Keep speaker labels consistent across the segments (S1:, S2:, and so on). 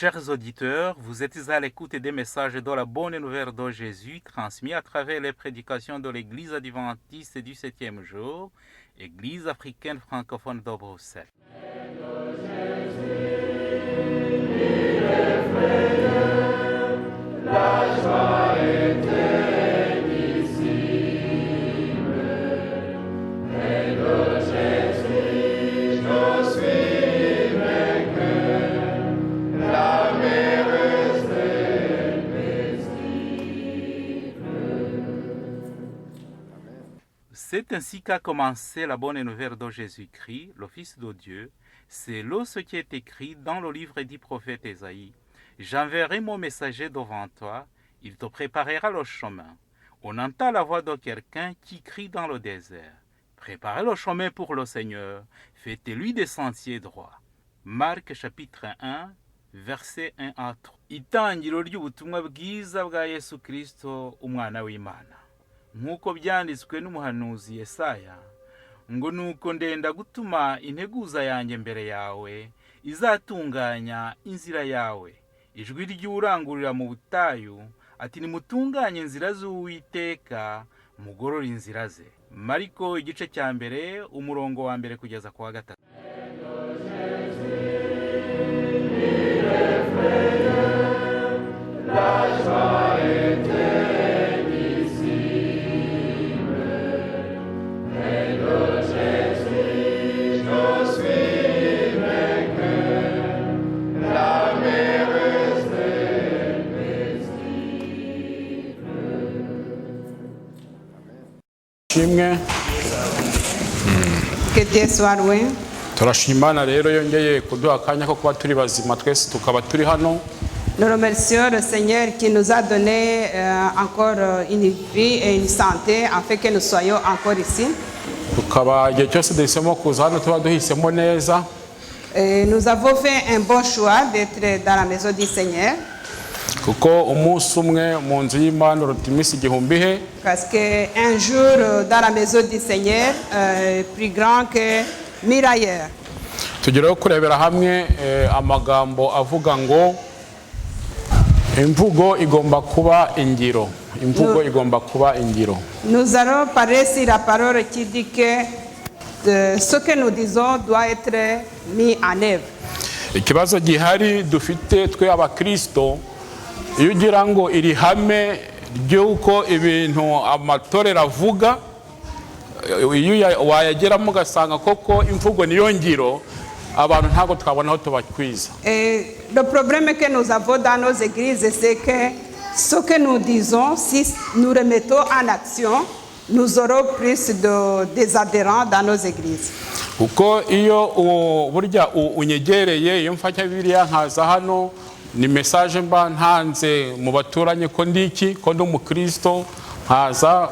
S1: Chers auditeurs, vous êtes à l'écoute des messages de la bonne nouvelle de Jésus transmis à travers les prédications de l'Église adventiste du 7e jour, Église africaine francophone de Bruxelles. C'est ainsi qu'a commencé la bonne nouvelle de Jésus-Christ, le Fils de Dieu. C'est là ce qui est écrit dans le livre du prophète Ésaïe. J'enverrai mon messager devant toi, il te préparera le chemin. On entend la voix de quelqu'un qui crie dans le désert. Préparez le chemin pour le Seigneur, faites-lui des sentiers droits. Marc chapitre 1, verset 1 à 3. Itangiro ry'ubutumwa bwiza bwa Yesu Kristo, umwana w'Imana. Nk'uko byanditswe n'umuhanuzi Yesaya, ngo nuko ndenda gutuma integuza yanjye mbere yawe, izatunganya inzira yawe. Ijwi ry'urangurira mu butayu, ati nimutunganye inzira z'Uwiteka, mugorore inzira ze. Mariko igice cya mbere, umurongo wa mbere kugeza ku wa gatatu.
S2: Que Dieu soit loué.
S3: Turashimana rero yongeye kuduha akanya ko kuba turi bazima twese tukaba turi hano.
S2: Nous remercions le Seigneur qui nous a donné encore une vie et une santé afin que nous soyons encore ici.
S3: Tukaba igihe cyose duhisemo kuza hano tuba duhisemo neza.
S2: Nous avons fait un bon choix d'être dans la maison du Seigneur.
S3: Kuko umunsi umwe mu nzu y'Imana uruta iminsi igihumbi he.
S2: Parce que un jour dans la maison du Seigneur plus grand que 1000 ailleurs.
S3: Tugireho kurebera hamwe amagambo avuga ngo imvugo igomba kuba ingiro. Imvugo igomba kuba ingiro.
S2: Nous allons parler sur la parole qui dit que ce que nous disons doit être mis en œuvre.
S3: Ikibazo gihari dufite twe abakristo, iyo ugira ngo iri hame ry'uko ibintu amatorero avuga, iyo wayageramo ugasanga koko imvugo niyo ngiro, abantu ntabwo twabona aho tubakwiza.
S2: Le problème que nous avons dans nos églises, c'est que ce que nous disons, si nous remettons en action, nous aurons plus des adhérents dans nos églises.
S3: Kuko iyo burya unyegereye, iyo mfanya Bibiliya nkaza hano, ni message mba ntanze mu baturanye ko ndiki ko ndi umukristo nkaza.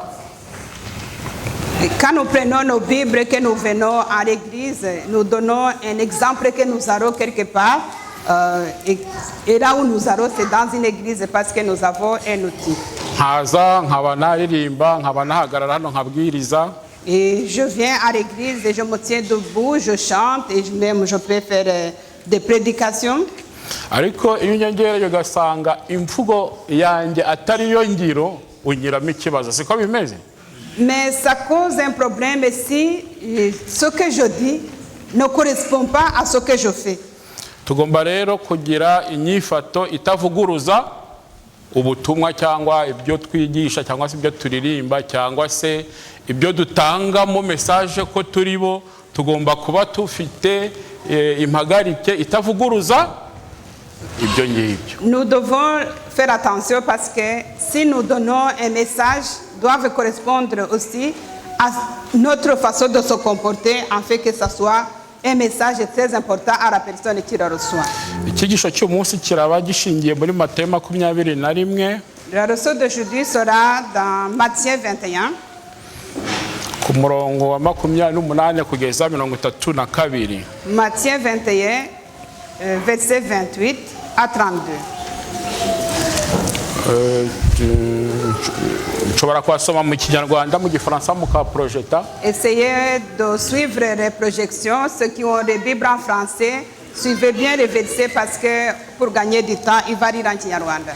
S2: Quand nous prenons nos Bibles, que nous venons à l'église, nous donnons un exemple que nous allons quelque part. Et là où nous allons, c'est dans une église parce que nous avons un outil.
S3: Nkaza nkaba naririmba, nkaba nahagarara hano nkabwiriza.
S2: Et je viens à l'église et je me tiens debout, je chante et même je peux faire des prédications.
S3: Ariko iyo nyengereye ugasanga imvugo yanjye atari yo ngiro, unyiramo ikibazo. Siko bimeze?
S2: Mais ça cause un problème si ce que je dis ne correspond pas à ce que je fais.
S3: Tugomba rero kugira inyifato itavuguruza ubutumwa cyangwa ibyo twigisha cyangwa se ibyo turirimba cyangwa se ibyo dutanga mu message ko turibo. Tugomba kuba tufite impagarike itavuguruza ibyo ngibyo.
S2: Nous devons faire attention parce que si nous donnons un message, doivent correspondre aussi à notre façon de se comporter afin que ça soit un message très important à la personne qui le reçoit.
S3: Ikigisho cy'umunsi kiraba gishingiye muri Matayo 21.
S2: La leçon d'aujourd'hui sera dans Matthieu 21.
S3: Ku murongo wa 28 kugeza 32.
S2: Matthieu 21, verset 28 à 32.
S3: Nshobora kwasoma mu Kinyarwanda, mu Gifaransa mukaprojeta.
S2: Essayez de suivre les projections. Ceux qui ont des Bibles en français suivez bien les versets parce que pour gagner du temps, il va lire en Kinyarwanda.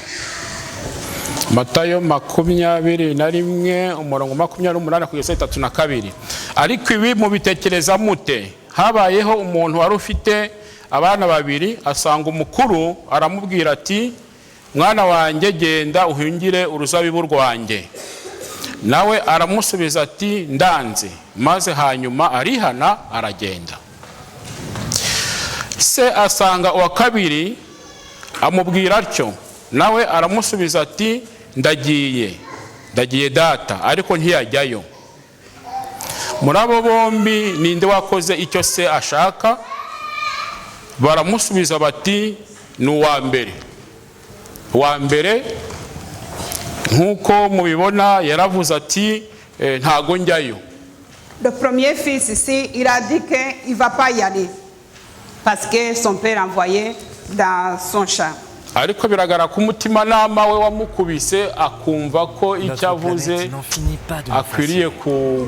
S3: Matayo 21 umurongo 28 kugeza 32. Ariko ibi mubitekereza mute? Habayeho umuntu wari ufite abana babiri, asanga umukuru aramubwira ati, mwana wanjye genda uhingire uruzabibu rwanjye. Nawe aramusubiza ati, ndanze. Maze hanyuma arihana aragenda. Se asanga uwa kabiri amubwira atyo. Nawe aramusubiza ati, ndagiye data, ariko ntiyajyayo. Muri abo bombi ninde wakoze icyo se ashaka? Baramusubiza bati, ni uwa mbere. Uwa mbere nkuko mubibona yaravuze ati, ntago njyayo.
S2: Le premier fils ici, il a dit qu'il ne va pas y aller parce que son père envoyé dans son champ.
S3: Ariko biragara ku mutima nama we wamukubise akumva ko icyo avuze akwiriye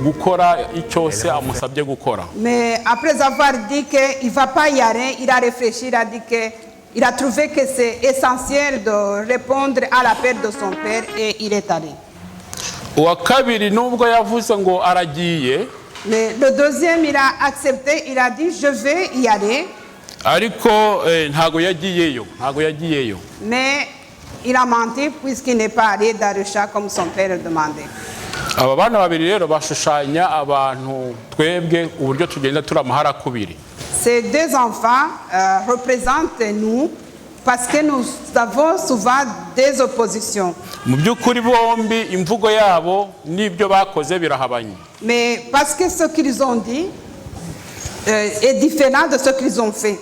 S3: gukora icyo se amusabye gukora.
S2: Mais après avoir dit qu'il ne va pas y aller, il a réfléchi, il a dit qu'il a trouvé que c'est essentiel de répondre à l'appel de son père et il est allé.
S3: Uwa kabiri nubwo yavuze ngo aragiye,
S2: mais le deuxième il a accepté, il a dit je vais y aller.
S3: Ariko ntago yagiyeyo.
S2: Mais il a menti puisqu'il n'est pas allé dans le champ comme son père le demandait.
S3: Aba bana babiri rero bashushanya abantu twebwe uburyo tugenda turamahara kubiri.
S2: Ces deux enfants représentent nous parce que nous avons souvent des oppositions.
S3: Mu byukuri bombi imvugo yabo nibyo bakoze birahabanye.
S2: Mais parce que ce qu'ils ont dit est différent de ce qu'ils ont fait.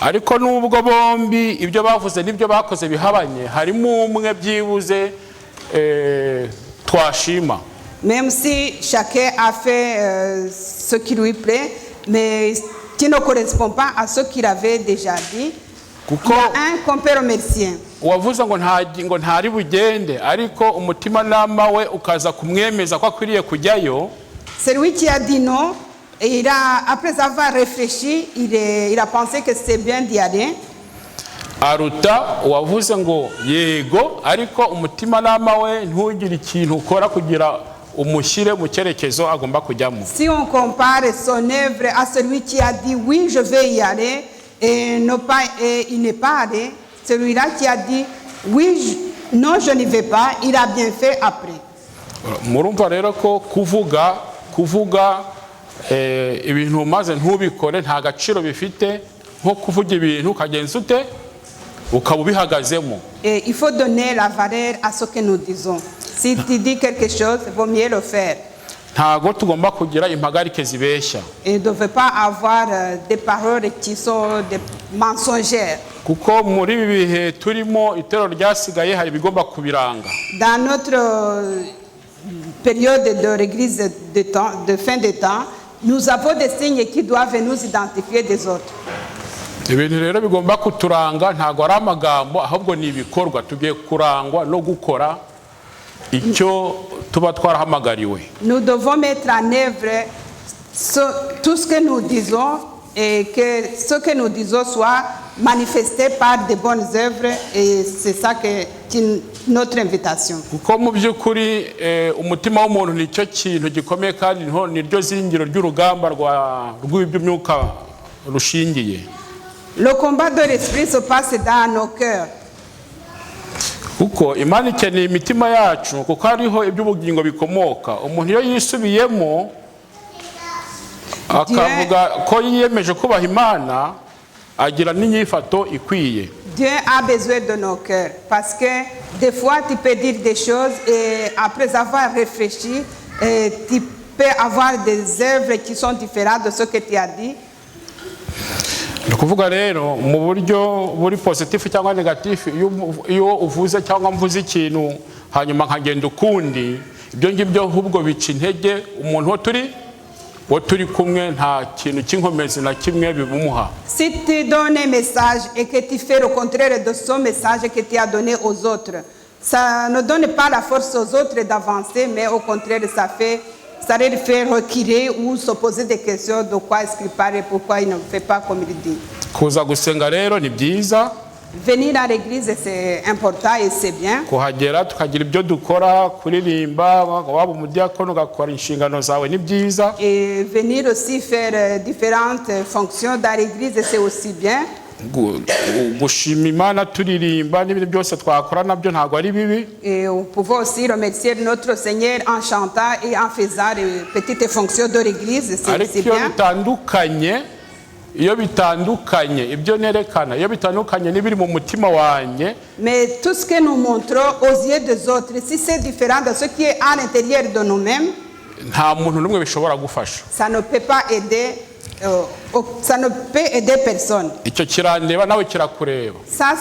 S3: Ariko nubwo bombi ibyo bavuze nibyo bakoze bihabanye, harimo umwe byibuze twashima.
S2: Même si chacun a fait ce qui lui plaît, mais qui ne correspond pas à ce qu'il avait déjà dit, il y a un qu'on peut remercier.
S3: Uwavuze ngo ntari bugende ariko umutima nama we ukaza kumwemeza ko akwiriye kujyayo.
S2: Celui qui a dit non, et après avoir réfléchi, il a pensé que c'était bien d'y aller.
S3: Aruta uwavuze ngo yego ariko umutima nama we ntugire ikintu ukora kugira umushyire mu cyerekezo agomba kujyamo.
S2: Si on compare son œuvre à celui qui a dit oui je vais y aller et il n'est pas allé, celui-là qui a dit oui non je n'y vais pas, il a bien fait après.
S3: Murumva rero ko kuvuga ibintu maze ntubikore nta gaciro bifite nko kuvuga ibintu kagenza ute ukaba ubihagazemo.
S2: Et il faut donner la valeur à ce que nous disons. Si tu dis quelque chose, il vaut mieux le faire.
S3: Ntago tugomba kugira impagarike zibeshya.
S2: Et ne devait pas avoir des paroles qui sont des mensongères.
S3: Kuko muri bihe turimo itero ryasigaye hari bigomba kubiranga.
S2: Dans notre période de l'église de fin de temps, nous avons des signes qui doivent nous identifier des autres.
S3: Ibintu rero bigomba kuturanga ntago ari amagambo ahubwo ni ibikorwa tugiye kurangwa no gukora icyo tuba twarahamagariwe.
S2: Nous devons mettre en œuvre tout ce que nous disons et que ce que nous disons soit manifesté par de bonnes œuvres et c'est ça que notre invitation.
S3: Kuko mu byukuri umutima w'umuntu nicyo kintu gikomeye kandi niryo zingiro ry'urugamba rw'iby'umwuka rushingiye.
S2: Le combat de l'esprit se passe dans nos cœurs.
S3: Kuko Imana ikeneye imitima yacu kuko hariho iby'ubugingo bikomoka. Umuntu iyo yisubiyemo akavuga ko yiyemeje kubaha Imana agira n'inyifato ikwiye.
S2: Dieu a besoin de nos cœurs parce que des fois tu peux dire des choses et après avoir réfléchi tu peux avoir des œuvres qui sont différentes de ce que tu as dit.
S3: Kuvuga rero mu buryo buri positif cyangwa negatif iyo uvuze cyangwa mvuze ikintu hanyuma nkagenda ukundi ibyo ngibyo ahubwo bica intege umuntu wo turi kumwe nta kintu cy'inkomezi na kimwe bibumuha.
S2: Si tu donnes un message et que tu fais le contraire de ce message que tu as donné aux autres, ça ne donne pas la force aux autres d'avancer, mais au contraire ça fait ça leur fait reculer ou se poser des questions de quoi est-ce qu'il parle et pourquoi il ne fait pas comme il dit.
S3: kuza gusenga rero ni byiza.
S2: Venir à l'église, c'est important et c'est bien.
S3: Kuhagera tukagira ibyo dukora, kuririmba, waba umudiakono ugakora inshingano zawe ni byiza.
S2: Et venir aussi faire différentes fonctions dans l'église, c'est aussi bien.
S3: Gushima Imana turirimba n'ibindi byose twakora nabyo ntago ari bibi.
S2: Et on pouvait aussi remercier notre Seigneur en chantant et en faisant les petites fonctions de l'église, c'est bien.
S3: Iyo bitandukanye ibyo nerekana iyo bitandukanye n'ibiri mu mutima wanjye.
S2: Mais tout ce que nous montrons aux yeux des autres, si c'est différent de ce qui est à l'intérieur de nous-mêmes,
S3: nta muntu n'umwe bishobora gufasha.
S2: ça ne peut pas aider, ça ne peut aider personne.
S3: Icyo kirandeba nawe kirakureba.
S2: Ça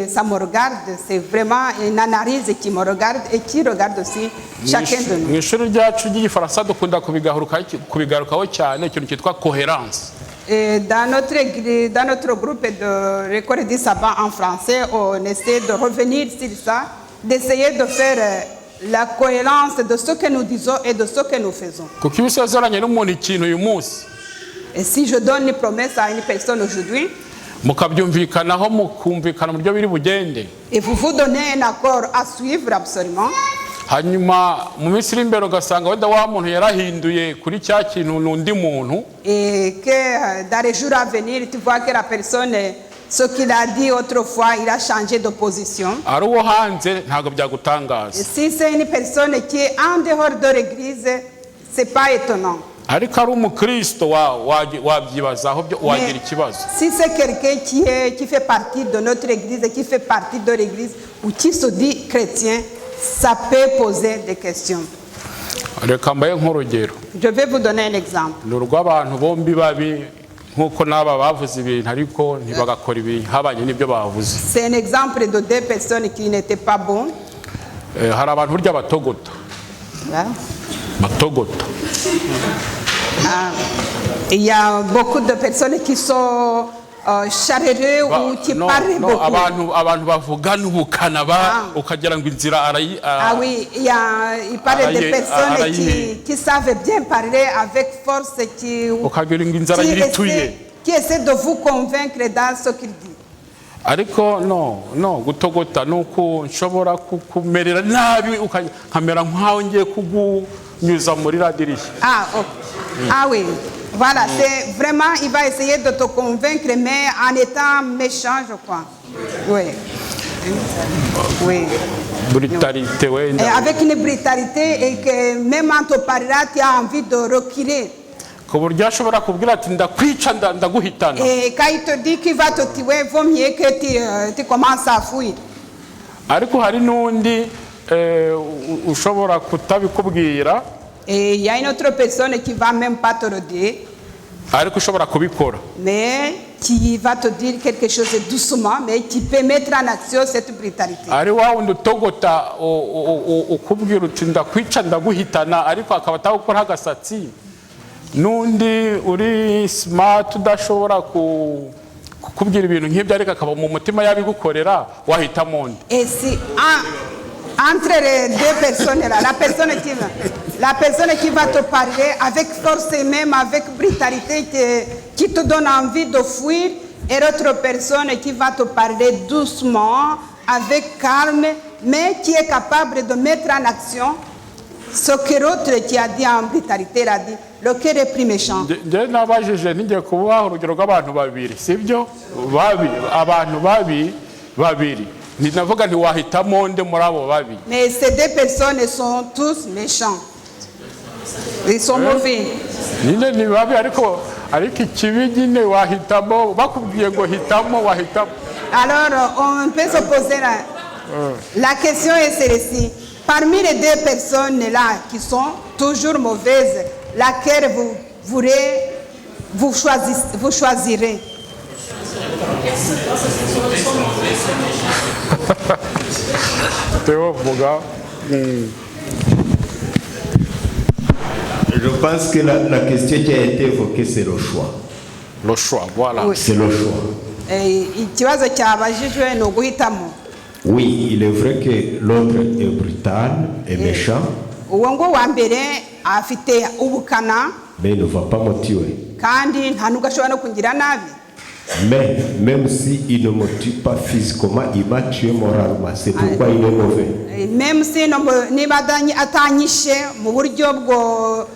S2: ça me regarde, c'est vraiment une analyse qui me regarde et qui regarde aussi chacun de nous.
S3: Mu ishuri ryacu ry'igifaransa dukunda kubigarukaho cyane ikintu cyitwa cohérence.
S2: Et dans notre groupe de l'école du sabbat en français, on essaie de revenir sur ça, d'essayer de faire la cohérence de ce que nous disons et de ce que nous faisons.
S3: Kuko iyo usezeranye n'umuntu ikintu uyu munsi,
S2: et si je donne une promesse à une personne aujourd'hui,
S3: mukabyumvikanaho mukumvikana mu buryo biri bugende,
S2: et vous donnez un accord à suivre absolument,
S3: hanyuma mu minsi iri imbere ugasanga wenda wa muntu yarahinduye kuri cya kintu n'undi muntu,
S2: et que dans les jours à venir tu vois que la personne, ce qu'il a dit autrefois, il a changé de position.
S3: ari uwo hanze ntabwo byagutangaza.
S2: Si c'est une personne qui est en dehors de l'église, c'est pas étonnant.
S3: ariko ari umukristo wabyibazaho wagira ikibazo.
S2: Si c'est quelqu'un qui fait partie de notre église, qui fait partie de l'église ou qui se dit chrétien, ça peut poser des questions.
S3: Reka mbaye nk'urugero.
S2: Je vais vous donner un exemple.
S3: Ni urw'abantu bombi babi nk'uko n'aba bavuze ibintu ariko ntibagakora ibihabanye n'ibyo bavuze.
S2: C'est un exemple de deux personnes qui n'étaient pas bons.
S3: Hari abantu burya batogota. Batogota.
S2: Il y a beaucoup de personnes qui sont charreux ou qui parlent beaucoup.
S3: Abantu bavugana ubukana ukagira ngo inzira arayi.
S2: Ah oui, il parle de personnes qui savent bien parler avec force, qui essaient de vous convaincre dans ce qu'ils disent.
S3: Ariko no gutogota nuko nshobora kukumerera nabi ukamera nkaho ngiye kugunyuza muri radirisha.
S2: Ah oui, voilà, c'est vraiment, il va essayer de te convaincre, mais en étant méchant, je crois. Oui. Oui.
S3: Brutalité, oui.
S2: Et avec une brutalité, et que même en te parlant, tu as envie de reculer.
S3: Et quand
S2: il te dit qu'il va te tuer, il vaut mieux que tu commences à fuir. Et il y a une autre personne qui ne va même pas te le dire, mais qui va te dire quelque chose doucement, mais qui peut mettre en action cette brutalité.
S3: Nundi uri smart udashobora kukubwira ibintu nk'ibyo ariko akaba mu mutima yabigukorera wahita monde.
S2: Et si entre les deux personnes là, la personne qui va te parler avec force et même avec brutalité qui te donne envie de fuir, et l'autre personne qui va te parler doucement, avec calme, mais qui est capable de mettre en action ce que l'autre qui a dit en brutalité l'a dit. Le cœur est plus méchant. Mais ces deux personnes sont tous méchants. Ils sont mauvais. Alors on peut se poser la question est celle-ci. Parmi les deux personnes là qui sont toujours mauvaises, laquelle vous choisirez?
S4: Je pense que la question qui a été évoquée, c'est le choix.
S3: Le choix, voilà.
S4: Oui. C'est le choix. Oui, il est vrai que l'autre est brutal et méchant.
S2: uwo ngo wa mbere afite ubukana
S4: mais il ne va pas me tuer.
S2: kandi nta nubwo ashobora no kungira nabi.
S4: Mais même si il ne me tue pas physiquement, il m'a tué moralement. C'est pourquoi il est mauvais.
S2: Même si niba atanyishe mu buryo bwo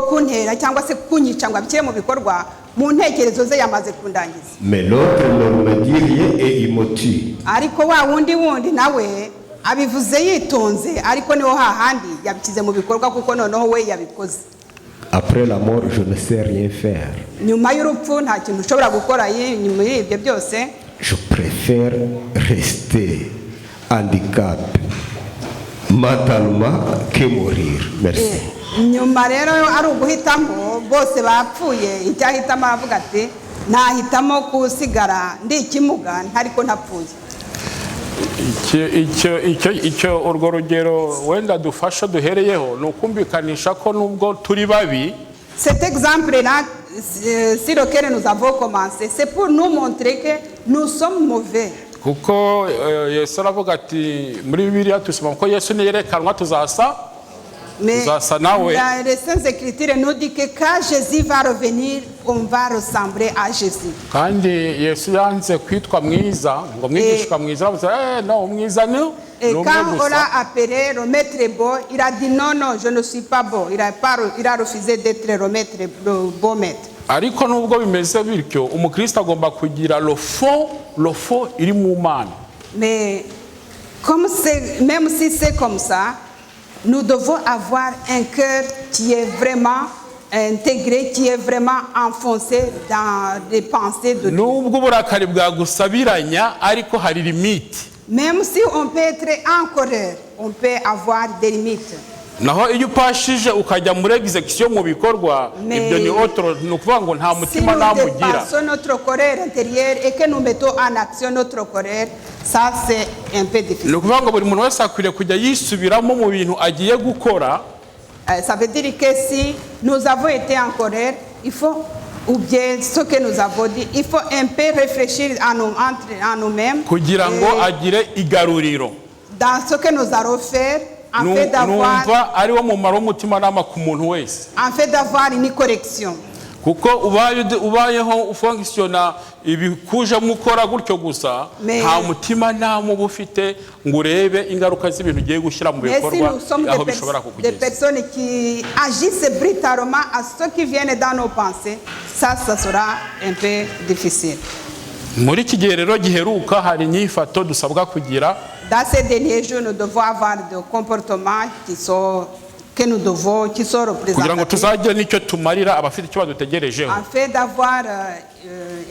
S2: kuntera cyangwa se kunyica ngo abikire mu bikorwa, mu ntekerezo ze yamaze kundangiza.
S4: Mais l'autre ne me dit rien et il me tue.
S2: Ariko wa wundi nawe abivuze yitonze, ariko niho hahandi yabikize mu bikorwa kuko noneho we yabikoze.
S4: Après la mort, je ne sais rien faire.
S2: Nyuma y'urupfu nta kintu ushobora gukora nyuma y'ibyo byose.
S4: Je préfère rester handicapé mentalement que mourir. Merci.
S2: Nyuma rero ari uguhitamo bose bapfuye, icyahitamo aravuga ati nahitamo kusigara ndi ikimuga ntariko ntapfuye.
S3: icyo urwo rugero wenda dufasha duhereyeho ni ukumvikanisha ko nubwo turi babi.
S2: Cet exemple là sur lequel nous avons commencé, c'est pour nous montrer que nous sommes mauvais.
S3: Kuko Yesu aravuga ati muri Bibiliya tusoma ko Yesu niyerekanwa tuzasa nawe.
S2: Les Saintes Écritures nous dit que quand Jésus va revenir, on va ressembler à Jésus.
S3: Kandi Yesu yanze kwitwa mwiza ngo mwigishwa mwiza no umwiza ni.
S2: Et quand on l'a appelé le maître beau, il a dit non, je ne suis pas beau. Il a refusé d'être le beau maître.
S3: Ariko nubwo bimeze bityo umukristo agomba kugira le fond iri mu Mana.
S2: Mais même si c'est comme ça, nous devons avoir un cœur qui est vraiment intégré, qui est vraiment enfoncé dans des pensées de Dieu.
S3: Nubwo burakari bwagusabiranya ariko hari limite.
S2: Même si on peut être en colère, on peut avoir des limites.
S3: Naho iyo upashije ukajya muri execution mu bikorwa ibyo ni autre nukuvuga ngo nta mutima namugira.
S2: Si nous dépassons notre colère intérieure et que nous mettons en action notre colère, ça c'est un peu difficile.
S3: Nukuvuga ngo buri muntu wese akwiriye kujya yisubiramo mu bintu agiye gukora.
S2: Ça veut dire que si nous avons été en colère, il faut, ou bien ce que nous avons dit, il faut un peu réfléchir en nous-mêmes.
S3: Kugira ngo agire igaruriro.
S2: Dans ce que nous allons faire, en fait d'avoir une correction.
S3: Kuko ubayeho ufunctiona ibikuje mukora gutyo gusa nta mutima namo bufite ngo urebe ingaruka z'ibintu giye gushyira mu bikorwa aho bishobora kukugeza.
S2: Des personnes qui agissent brutalement à ce qui viennent dans nos pensées, ça sera un peu difficile.
S3: Muri iki gihe rero giheruka hari inyifato dusabwa kugira.
S2: Dans ces derniers jours, nous devons avoir des comportements qui sont représentatifs.
S3: Kugira ngo tuzagire nicyo tumarira abafite icyo badutegerejeho.
S2: En fait d'avoir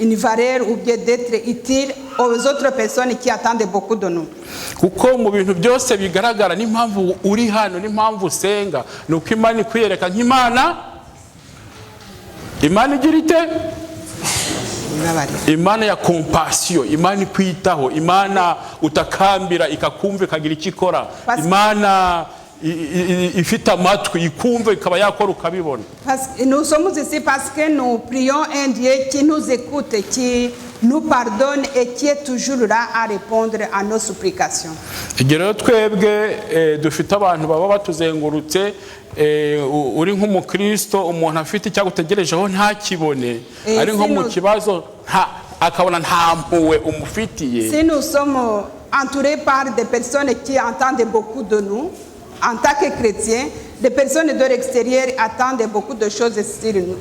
S2: une valeur ou bien d'être utile aux autres personnes qui attendent beaucoup de nous.
S3: Kuko mu bintu byose bigaragara n'impamvu uri hano n'impamvu usenga nuko Imana ikwiyereka nk'Imana igira ite? Imana ya compassion, Imana ikwitaho, Imana utakambira ikakumva ikagira icyo ikora, Imana ifite amatwi ikumva ikaba yakora ukabibona.
S2: Nous sommes ici parce que nous prions un Dieu qui nous écoute, qui nous pardonne et qui est toujours là à répondre à nos supplications.
S3: Rero twebwe dufite abantu baba batuzengurutse uri nk'umukristo umuntu afite icyagutegerejeho ntakibone ari nko mu kibazo akabona nta mpuwe umufitiye.
S2: Si nous sommes entourés par des personnes qui entendent beaucoup de nous en tant que chrétiens, des personnes de l'extérieur attendent beaucoup de choses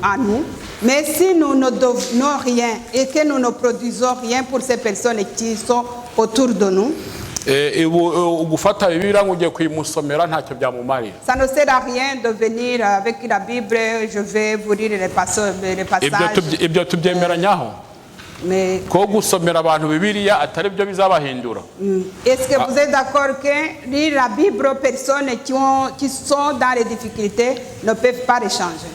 S2: à nous, mais si nous ne donnons rien et que nous ne produisons rien pour ces personnes qui sont autour de nous,
S3: ugufata Bibiliya ngo ugiye kuyimusomera ntacyo byamumarira.
S2: Ça ne sert à rien de venir avec la Bible, je vais vous lire les passages.
S3: Ibyo tubyemeranyaho.
S2: Mais
S3: ko gusomera abantu Bibiliya atari byo bizabahindura.
S2: Est-ce que vous êtes d'accord que lire la Bible aux personnes qui sont dans les difficultés ne peuvent pas les changer?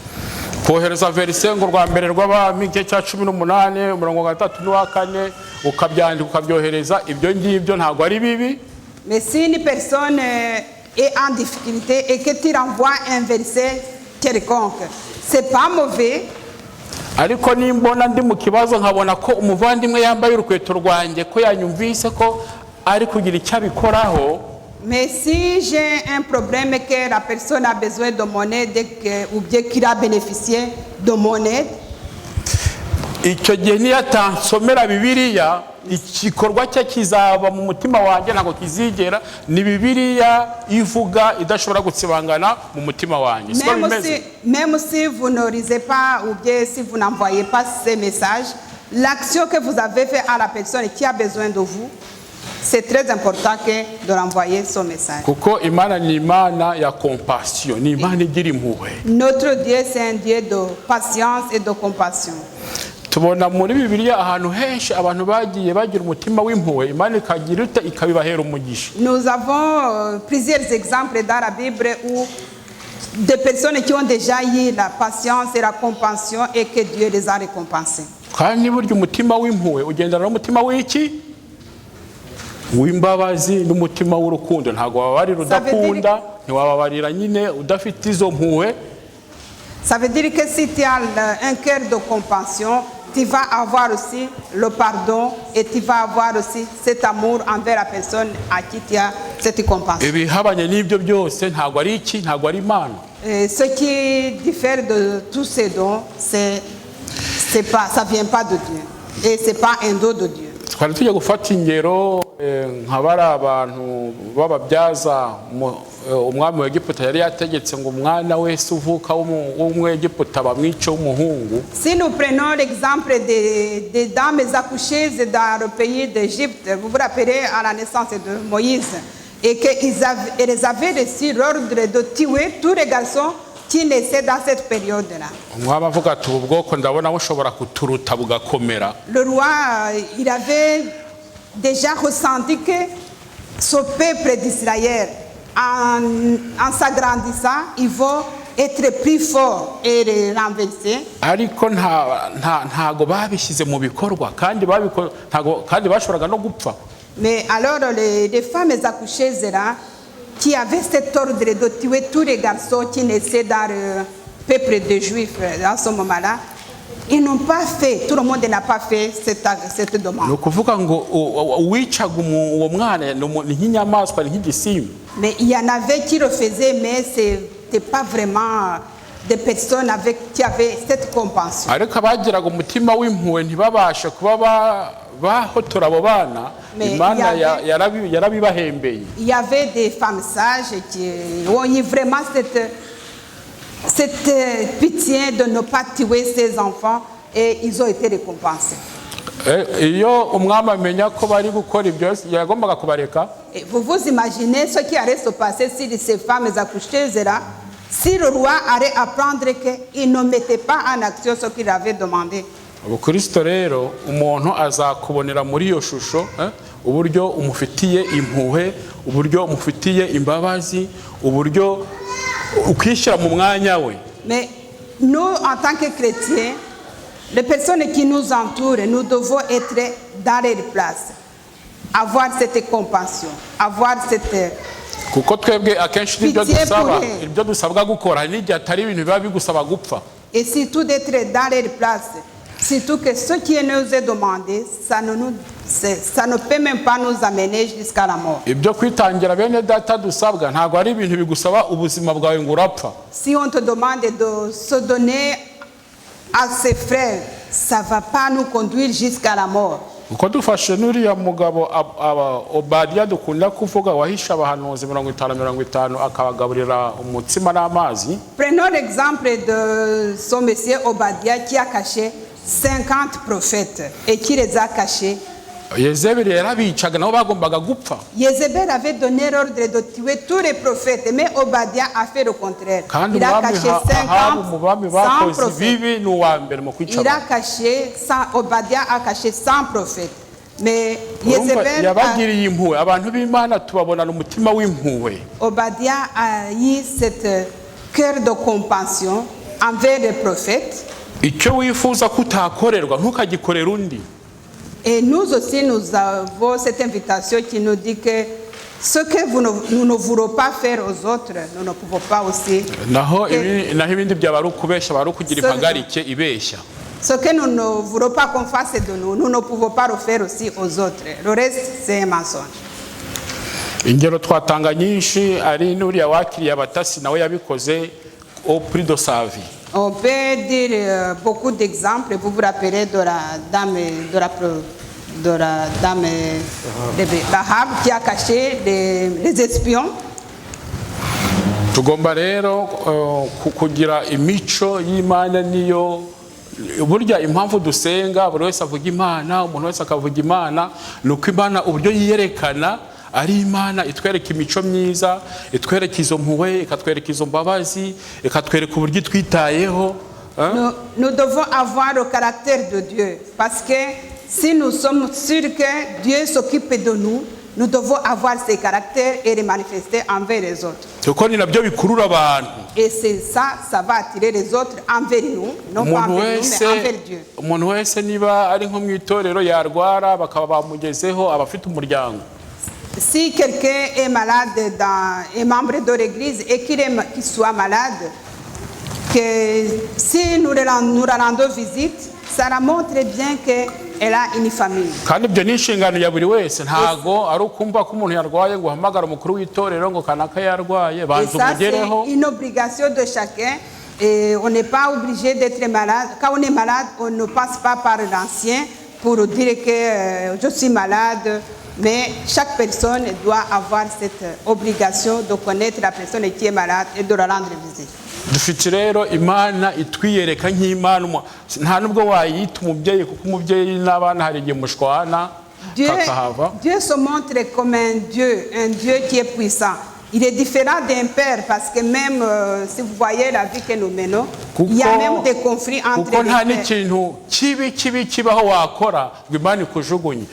S3: Kohereza verse ngo rwa mbere rw'Abami igice cya 18 umurongo wa 3 n'uwa 4 ukabyandika ukabyohereza ibyo ngibyo ntago ari bibi.
S2: Mais si une personne est en difficulté et que tu renvoies un verset quelconque, c'est pas mauvais.
S3: Ariko nimbona ndi mu kibazo nkabona ko umuvandimwe yambaye urukweto rwanjye ko yanyumvise ko ari kugira icyo abikoraho.
S2: Mais si j'ai un problème que la personne a besoin de mon aide ou bien qu'il a bénéficié de mon aide,
S3: icyo gihe niyo atansomera bibiliya igikorwa cye kizaba mu mutima wanjye ntabwo kizigera ni bibiliya ivuga idashobora gutsibangana mu mutima wanjye.
S2: même si vous ne lisez pas ou bien si vous n'envoyez pas ces messages, l'action que vous avez fait à la personne qui a besoin de vous, c'est très important que de renvoyer son message.
S3: Kuko Imana ni Imana ya compassion, ni Imana igira impuhwe.
S2: Notre Dieu c'est un Dieu de patience et de compassion.
S3: Tubona muri bibiliya ahantu henshi abantu bagiye bagira umutima w'impuhwe Imana ikagira ite ikabibahera umugisha.
S2: Nous avons plusieurs exemples dans la Bible où des personnes qui ont déjà eu la patience et la compassion et que Dieu les a récompensés.
S3: Kandi burya umutima w'impuhwe ugendana n'umutima w'iki? W'imbabazi n'umutima w'urukundo. Ntago wababarira udakunda, ntiwababarira nyine udafite izo mpuhwe.
S2: Ça veut dire que si tu as un cœur de compassion, tu vas avoir aussi le pardon et tu vas avoir aussi cet amour envers la personne à qui tu as cette compassion.
S3: Ibihabanye n'ibyo byose ntago ari iki, ntago ari Imana.
S2: Ce qui diffère de tous ces dons, ça vient pas de Dieu et c'est pas un don de Dieu.
S3: Twari tujya gufata ingero nk'abari abantu bababyaza umwami w'Egiputa yari yategetse ngo umwana wese uvuka w'Umwegiputa bamwice w'umuhungu.
S2: Si nous prenons l'exemple des dames accouchées dans le pays d'Égypte, vous vous rappelez à la naissance de Moïse, et qu'elles avaient reçu l'ordre de tuer tous les garçons qui naissaient dans cette période-là.
S3: Umwami avuga ati ubu bwoko ndabona bushobora kuturuta bugakomera.
S2: Le roi, il avait déjà ressenti que ce peuple d'Israël, en s'agrandissant, il va être plus fort et les renverser.
S3: Ariko ntago babishyize mu bikorwa kandi bashoboraga no gupfa.
S2: Mais alors les femmes accouchées là, qui avaient cet ordre de tuer tous les garçons qui naissaient dans le peuple des Juifs à ce moment-là, ils n'ont pas fait, tout le monde n'a pas fait cette demande. Mais il y en avait qui le faisaient, mais ce n'était pas vraiment des personnes qui avaient cette compassion. Mais il y avait des femmes sages qui ont eu vraiment cette pitié de ne pas tuer ces enfants et ils ont été récompensés. Et vous vous imaginez ce qui allait se passer si ces femmes accouchées là, si le roi allait apprendre qu'ils ne mettaient pas en action ce qu'il avait demandé.
S3: Ubukristo rero umuntu azakubonera muri iyo shusho uburyo umufitiye impuhwe, uburyo umufitiye imbabazi, uburyo ukishyira mu mwanya we.
S2: Mais nous en tant que chrétiens, les personnes qui nous entourent, nous devons être dans leur place, avoir cette compassion, avoir cette
S3: kuko twebwe akenshi ibyo dusabwa gukora n'igihe atari ibintu biba bigusaba gupfa.
S2: Et surtout d'être dans leur place. Surtout que ce qui nous est demandé, ça ne peut même pas nous amener jusqu'à la mort. Si on te demande de se donner à ses frères, ça ne va pas nous conduire jusqu'à la mort.
S3: Uko dufashe nuriya mugabo Obadiya dukunda kuvuga wahisha abahanuzi 50 akabagaburira umutsima n'amazi.
S2: Prenons l'exemple de son monsieur Obadiya qui a caché 50 prophètes et qui les a cachés.
S3: Yezebeli yarabicaga nabo bagombaga gupfa.
S2: Yezebeli avait donné l'ordre de tuer tous les prophètes, mais Obadiya a fait le contraire. Il a caché 50 prophètes. Il a caché 100, Obadiya a caché 100 prophètes. Mais Yezebeli
S3: yabagiriye impuhwe abantu b'Imana tubabonana umutima w'impuhwe.
S2: Obadiya a eu cette cœur de compassion envers les prophètes.
S3: Icyo wifuza kutakorerwa ntukagikorera undi.
S2: Et nous aussi, nous avons cette invitation qui nous dit que ce que nous ne voulons pas faire aux autres, nous ne pouvons pas aussi. Ce que nous ne voulons pas qu'on fasse de nous, nous ne pouvons pas le faire aussi aux autres. Le reste, c'est un mensonge.
S3: ingero twatanga nyinshi, ari n'uriya wakiriye abatasi nawe yabikoze au prix de sa vie.
S2: On peut dire beaucoup d'exemples. Vous vous rappelez de la dame de Rahab qui a caché les espions.
S3: Tugomba rero kugira imico y'Imana niyo burya impamvu dusenga, buri wese avuga Imana, umuntu wese akavuga Imana, nuko Imana uburyo yiyerekana ari Imana itwereka imico myiza, itwereka izo mpuhwe, ikatwereka izo mbabazi, ikatwereka uburyo twitayeho.
S2: Nous devons avoir le caractère de Dieu, parce que si nous sommes sûrs que Dieu s'occupe de nous, nous devons avoir ces caractères et les manifester envers les autres. Et c'est ça, ça va attirer les autres envers nous, non pas envers nous, mais envers Dieu.
S3: Umuntu wese niba ari nko mu itorero yarwara bakaba bamugezeho abafite umuryango.
S2: Si quelqu'un est malade, est membre de l'église et qu'il soit malade, que si nous rendons visite, ça montre bien qu'elle a une famille.
S3: Kandi ibyo ni inshingano ya buri wese, ntago ari ukumva ko umuntu yarwaye ngo hamagara umukuru w'itorero ngo kanaka yarwaye banza umugereho.
S2: C'est une obligation de chacun. Et on n'est pas obligé d'être malade. Quand on est malade, on ne passe pas par l'ancien pour dire que je suis malade. Mais chaque personne doit avoir cette obligation de connaître la personne qui est malade et de la rendre visite.
S3: Dufite rero Imana itwiyereka nk'Imana, nta nubwo wayita umubyeyi kuko umubyeyi n'abana hari igihe mushwana kakahava.
S2: Dieu se montre comme un Dieu qui est puissant. Il est différent d'un père parce que même si vous voyez la vie que nous menons, il y a même des conflits entre les pères.
S3: Nta n'ikintu kibi kibaho wakora ngo Imana ikujugunye,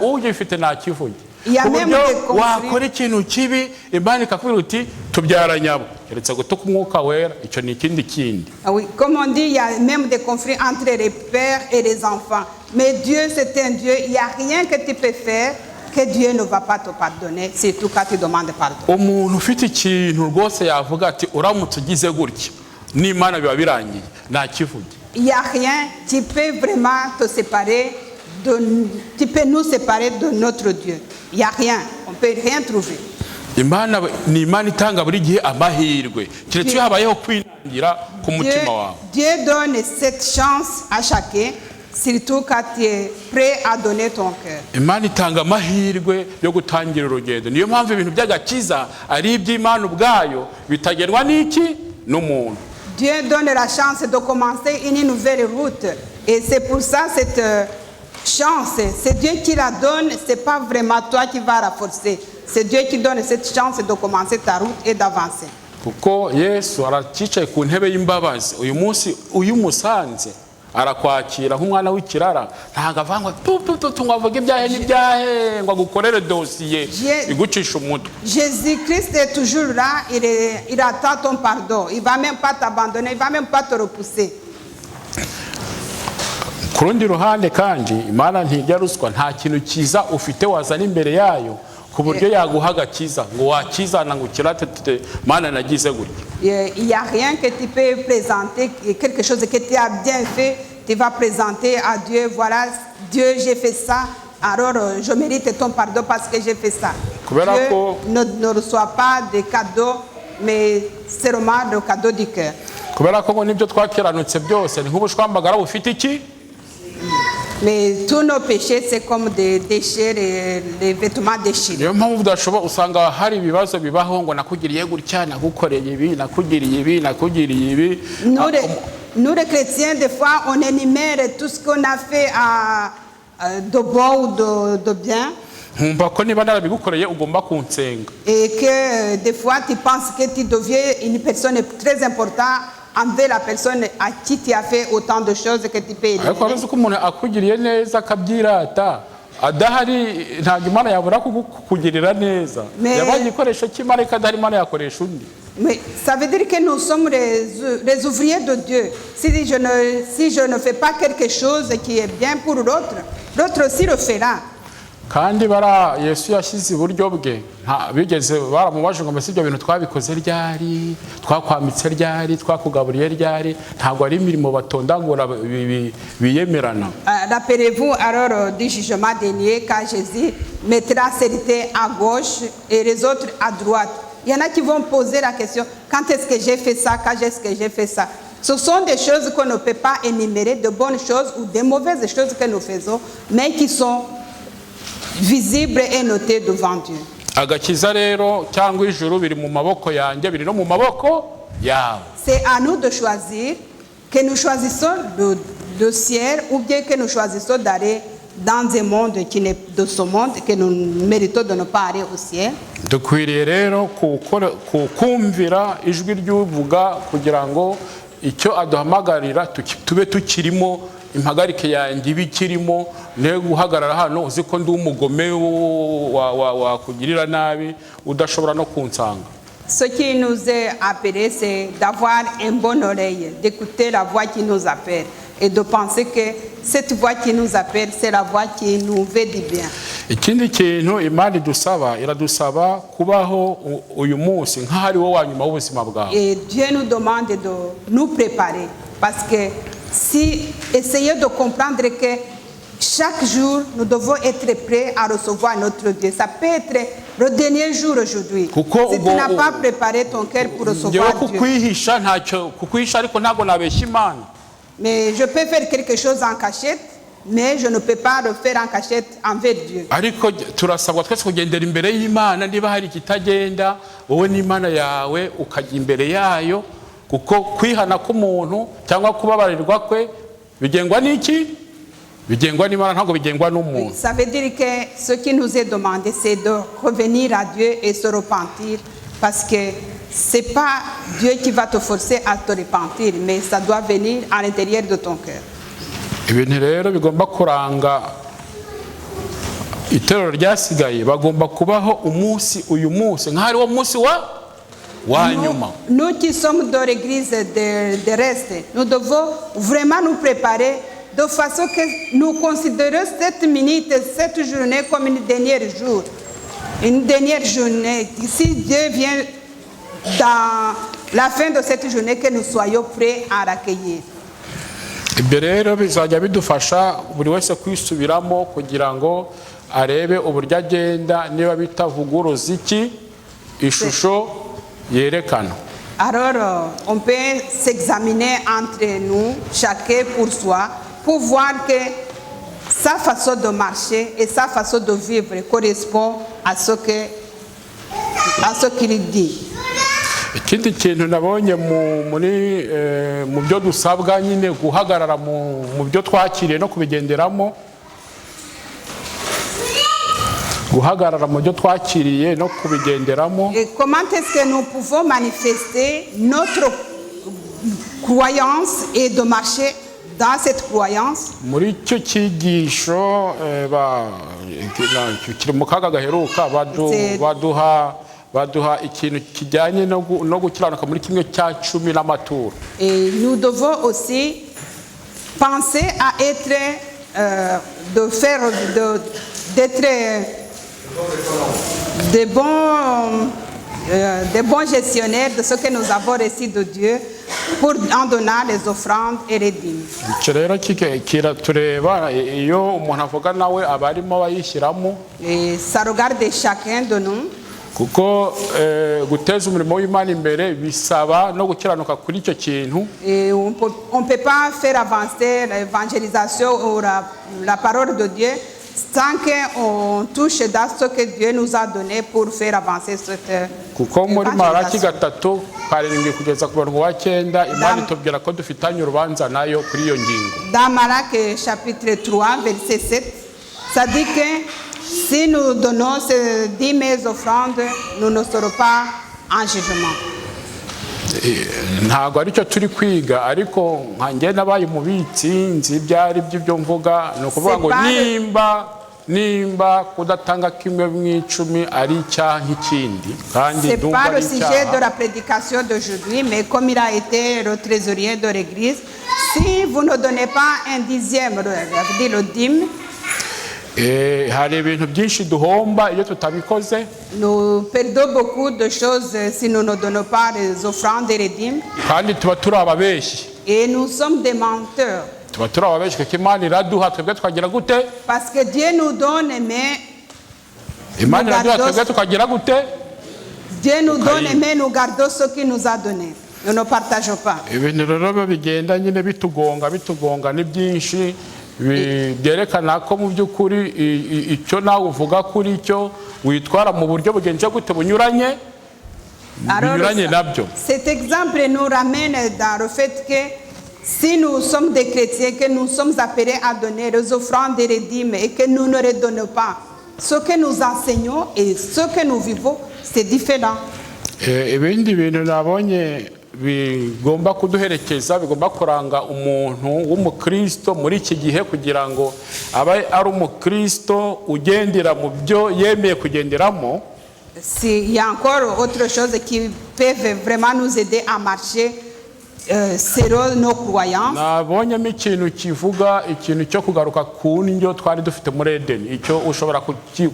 S3: ugifite ntakivuge.
S2: Il y a même des conflits.
S3: Wakora ikintu kibi Imana ikakubwira uti tubyaranyabo, keretse gutuka umwuka wera, icyo ni ikindi kindi.
S2: Oui, comme on dit, il y a même des conflits entre les pères et les enfants. Mais Dieu, c'est un Dieu, il n'y a rien que tu peux faire que Dieu ne va pas te pardonner, surtout quand tu demandes pardon.
S3: Umuntu ufite ikintu rwose yavuga ati uramutse ugize gutya n'Imana biba birangiye ntakivuge.
S2: Il n'y a rien qui peut vraiment te séparer, qui peut nous séparer de notre Dieu. Il n'y a rien, on ne peut rien trouver.
S3: Imana ni Imana itanga buri gihe amahirwe, keretse habayeho kwinangira ku mutima wawe.
S2: Dieu donne cette chance à chacun. Surtout quand tu es prêt à donner ton cœur.
S3: Imana itanga amahirwe yo gutangira urugendo. Niyo mpamvu ibintu by'agakiza ari iby'Imana ubwayo bitagerwa n'iki n'umuntu.
S2: Dieu donne la chance de commencer une nouvelle route. Et c'est pour ça cette chance, c'est Dieu qui la donne, c'est pas vraiment toi qui vas la forcer. C'est Dieu qui donne cette chance de commencer ta route et d'avancer.
S3: Kuko Yesu aracicaye ku ntebe y'imbabazi, uyu munsi uyumusanze arakwakira nk'umwana w'ikirara, ntago avangwa tungwavuga ibyahe n'ibyahe ngo agukorere dosiye igucisha umutwe.
S2: Jésus-Christ est toujours là, il attend ton pardon, il va même pas t'abandonner, il va même pas te repousser.
S3: Ku rundi ruhande kandi Imana ntijya ruswa, nta kintu cyiza ufite wazana imbere yayo ku buryo yaguha agakiza ngo wakizana ngo kirate Mana nagize gutya.
S2: Il n'y a rien que tu peux présenter, quelque chose que tu as bien fait, tu vas présenter à Dieu, voilà, Dieu, j'ai fait ça, alors je mérite ton pardon parce que j'ai fait ça. Dieu ne reçoit pas des cadeaux, mais seulement le cadeau du cœur.
S3: Kubera ko nibyo twakiranutse byose ni nk'ubushwambagara bufite iki.
S2: Mais tous nos péchés, c'est comme des déchets, des vêtements déchirés.
S3: Niyo mpamvu udashobora usanga hari ibibazo bibaho ngo nakugiriye gutya, nagukoreye ibi, nakugiriye ibi, nakugiriye ibi.
S2: Nous les chrétiens, des fois, on énumère tout ce qu'on a fait de bon ou de bien.
S3: Nkumva ko niba narabigukoreye ugomba kunsenga.
S2: Et que des fois, tu penses que tu deviens une personne très importante envers la personne à qui tu as fait autant de choses que tu peux éliminer.
S3: Ariko arazi ko umuntu akugiriye neza akabyirata adahari ntabwo Imana yabura kukugirira neza. Yabaye igikoresho cy'Imana ikadahari Imana yakoresha undi.
S2: Mais ça veut dire que nous sommes les ouvriers de Dieu. Si je ne fais pas quelque chose qui est bien pour l'autre, l'autre aussi le fera.
S3: kandi bara Yesu yashyize iburyo bwe bigeze baramubaje ngo mbese ibyo bintu twabikoze ryari, twakwamitse ryari, twakugaburiye ryari, ntabwo ari imirimo batondagura biyemerana.
S2: Rappelez-vous alors du jugement dernier quand Jésus mettra certains à gauche et les autres à droite. Il y en a qui vont poser la question, quand est-ce que j'ai fait ça, quand est-ce que j'ai fait ça? Ce sont des choses qu'on ne peut pas énumérer, de bonnes choses ou de mauvaises choses que nous faisons, mais qui sont visibles et notées devant Dieu.
S3: Agakiza rero cyangwa ijuru biri mu maboko yanjye, biri no mu maboko yawe.
S2: C'est à nous de choisir, que nous choisissons le ciel ou bien que nous choisissons d'aller dans un monde qui n'est de ce monde, que nous méritons de ne pas aller au ciel.
S3: Dukwiriye rero kumvira ijwi ry'uvuga kugira ngo icyo aduhamagarira tube tukirimo, impagarike yanjye ibikirimo, ne guhagarara hano uzi ko ndi umugome wakugirira nabi udashobora no kunsanga.
S2: Ce qui nous est appelé, c'est d'avoir une bonne oreille, d'écouter la voix qui nous appelle et de penser que cette voix qui nous appelle, c'est la voix qui nous veut du bien.
S3: Ikindi kintu Imana iradusaba kubaho uyu munsi nk'ahari wo wanyuma w'ubuzima bwawe.
S2: Et Dieu nous demande de nous préparer parce que si essayez de comprendre que chaque jour nous devons être prêts à recevoir notre Dieu. Ça peut être le dernier jour aujourd'hui. Si tu n'as pas préparé ton cœur pour recevoir Dieu. Mais je peux faire quelque chose en cachette, mais je ne peux pas le faire en cachette envers Dieu.
S3: Ariko turasabwa twese kugendera imbere y'Imana, niba hari kitagenda wowe n'Imana yawe ukajya imbere yayo, kuko kwihana k'umuntu cyangwa kubabarirwa kwe bigengwa n'iki? Bigengwa n'Imana, ntabwo bigengwa n'umuntu.
S2: Ça veut dire que ce qui nous est demandé, c'est de revenir à Dieu et se repentir, parce que c'est pas Dieu qui va te forcer à te repentir, mais ça doit venir à l'intérieur de ton cœur.
S3: Ibintu rero bigomba kuranga iterero ryasigaye, bagomba kubaho uyu munsi nk'ari wo munsi wa nyuma.
S2: Nous qui sommes dans l'église de reste, nous devons vraiment nous préparer de façon que nous considérons cette minute, cette journée comme une dernière jour. Une dernière journée. Si Dieu vient dans la fin de cette journée, que nous soyons prêts à l'accueillir.
S3: Ibyo rero bizajya bidufasha buri wese kwisubiramo kugira ngo arebe uburyo agenda, niba bitavuguruza iki ishusho yerekana.
S2: Alors, on peut s'examiner entre nous, chacun pour soi, pour voir que sa façon de marcher et sa façon de vivre correspond à ce qu'il dit.
S3: Ikindi kintu nabonye mu byo dusabwa nyine guhagarara mu byo twakiriye no kubigenderamo, guhagarara mu byo twakiriye no kubigenderamo.
S2: Et comment est-ce que nous pouvons manifester notre croyance et de marcher dans cette croyance?
S3: Muri cyo cyigisho kiri mu kaga gaheruka baduha ikintu kijyanye no gukiranuka muri kimwe cya 10 n'amaturo.
S2: Et nous devons aussi penser à être d'être des bons gestionnaires de ce que nous avons reçu de Dieu pour en donner les offrandes et les dîmes. Et ça regarde chacun de nous.
S3: Kuko guteza umurimo w'Imana imbere bisaba no gukiranuka kuri icyo kintu.
S2: Et on peut pas faire avancer l'évangélisation ou la parole de Dieu sans qu'on touche dans ce que Dieu nous a donné pour faire avancer cette
S3: kuko muri Malaki 3:7 kugeza ku murongo wa 9 Imana itubwira ko dufitanye urubanza nayo kuri iyo ngingo.
S2: Dans Malaki chapitre 3 verset 7, ça dit que si nous donnons ces 10 000 offrandes, nous ne serons pas en jugement.
S3: Ntabwo aricyo turi kwiga, ariko nkanjye nabaye umubitsi nzi byari by'ibyo mvuga, no kuvuga ngo nimba kudatanga kimwe mu 10 ari icyaha nk'ikindi kandi
S2: c'est pas le sujet de la prédication d'aujourd'hui, mais comme il a été le trésorier de l'église, si vous ne donnez pas un dixième, dire le dîme,
S3: hari ibintu byinshi duhomba iyo tutabikoze.
S2: Nous perdons beaucoup de choses si nous ne donnons pas les offrandes et les dîmes.
S3: Kandi tuba turi ababeshyi.
S2: Et nous sommes des menteurs.
S3: Tuba turi ababeshyi kuko Imana iraduha twebwe tukagira gute?
S2: Parce que Dieu nous donne, mais
S3: Imana iraduha twebwe tukagira gute?
S2: Dieu nous donne, mais nous gardons ce qu'il nous a donné. Nous ne partageons pas.
S3: Ibintu rero bigenda nyine bitugonga ni byinshi byerekana ko mu by'ukuri icyo nawe uvuga kuri cyo witwara mu buryo bugenje gute bunyuranye nabyo.
S2: Cet exemple nous ramène dans le fait que si nous sommes des chrétiens, que nous sommes appelés à donner les offrandes et les dîmes et que nous ne les donnons pas, ce que nous enseignons et ce que nous vivons, c'est différent.
S3: Ibindi bintu nabonye bigomba kuduherekeza, bigomba kuranga umuntu w'umukristo muri iki gihe kugira ngo abe ari umukristo ugendera mu byo yemeye kugenderamo.
S2: S'il y a encore autre chose qui peut vraiment nous aider à marcher selon nos croyances.
S3: Nabonyemo ikintu kivuga ikintu cyo kugaruka ku ndyo twari dufite muri Edeni. Icyo ushobora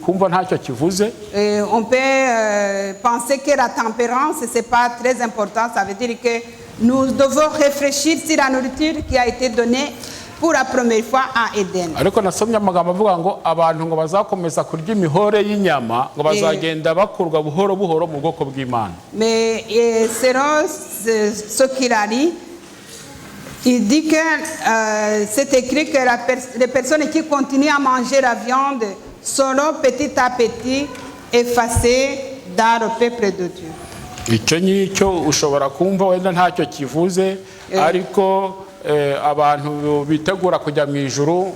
S3: kumva ntacyo kivuze.
S2: On peut penser que la tempérance c'est pas très important. Ça veut dire que nous devons réfléchir sur la nourriture qui a été donnée pour la première fois à Eden.
S3: Ariko nasomye amagambo avuga ngo abantu ngo bazakomeza kurya imihore y'inyama ngo bazagenda bakurwa buhoro buhoro mu bwoko bw'Imana.
S2: Mais selon ce qu'il a dit, il dit que c'est écrit que les personnes qui continuent à manger la viande seront petit à petit effacées dans le peuple de Dieu.
S3: Icyo nicyo ushobora kumva wenda ntacyo kivuze, ariko abantu bitegura kujya mu ijuru